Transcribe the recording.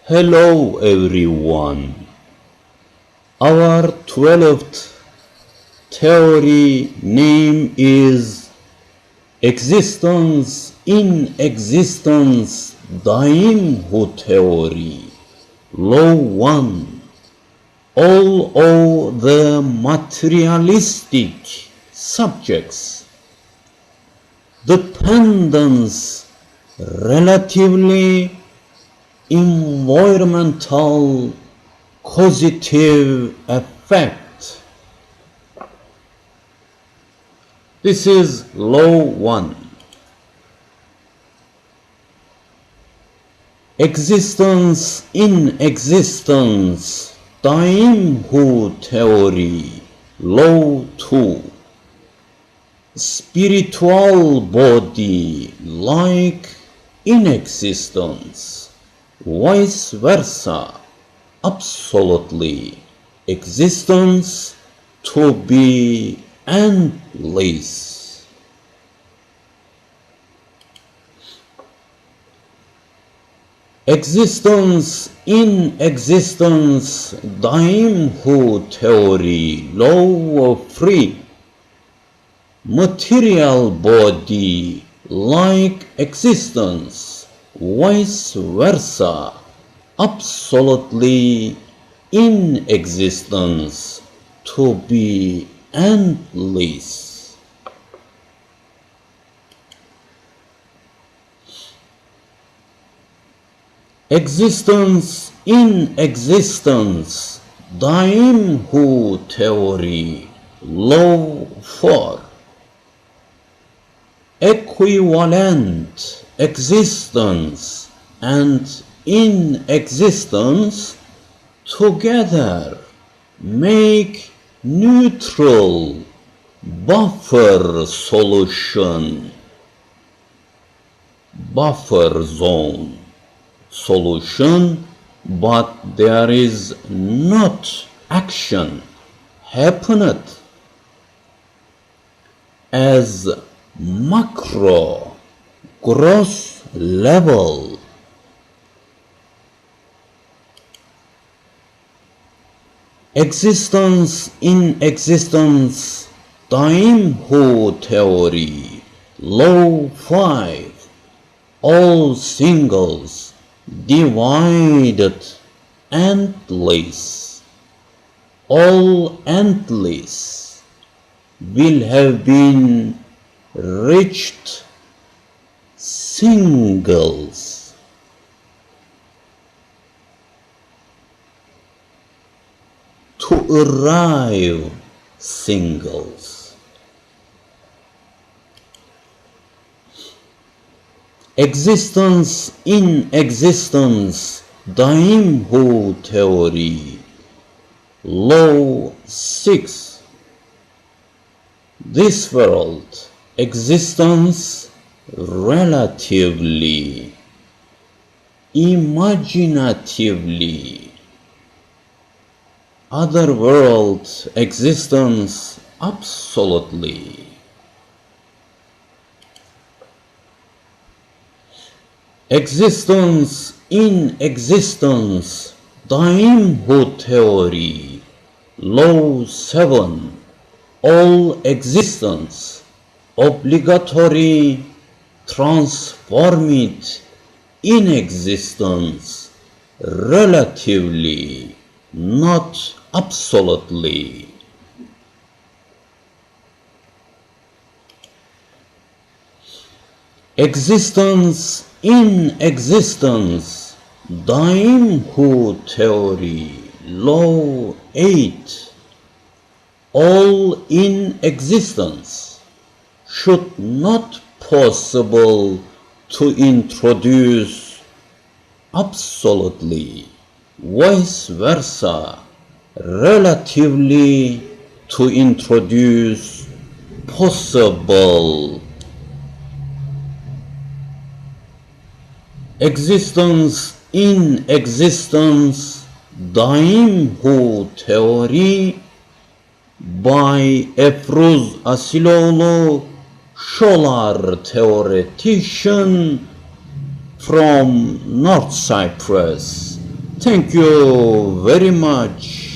Hello everyone. Our 12th theory name is Existence in Existence Dai mhu theory. Law 1. All of the materialistic subjects, dependence, relatively environmental causative effect. This is law 1. Existence in existence Dai mhu theory. Law 2. Spiritual body like in existence, vice versa, absolutely, existence to be endless. Existence in existence Dai mhu theory. Law 3. Material body like existence, vice versa, absolutely in existence to be endless. Existence in existence Dai mhu theory. Law 4. Equivalent existence and in existence together make neutral buffer solution, buffer zone solution, but there is not action happened as macro gross level. Existence in existence Dai mhu theory. Law 5. All singles divided endless, all endless will have been reached singles. To arrive singles. Existence in existence Dai mhu theory. Law 6. This world existence relatively, imaginatively, other world existence absolutely. Existence in existence Dai mhu theory. Law 7. All existence obligatory transformed in existence relatively, not absolutely. Existence in existence Dai mhu theory. Law 8. All in existence should not possible to introduce absolutely, vice versa, relatively to introduce possible. Existence in existence Dai mhu theory by EFRUZ ASİLOŞLU, Scholar theoretician from North Cyprus, Thank you very much.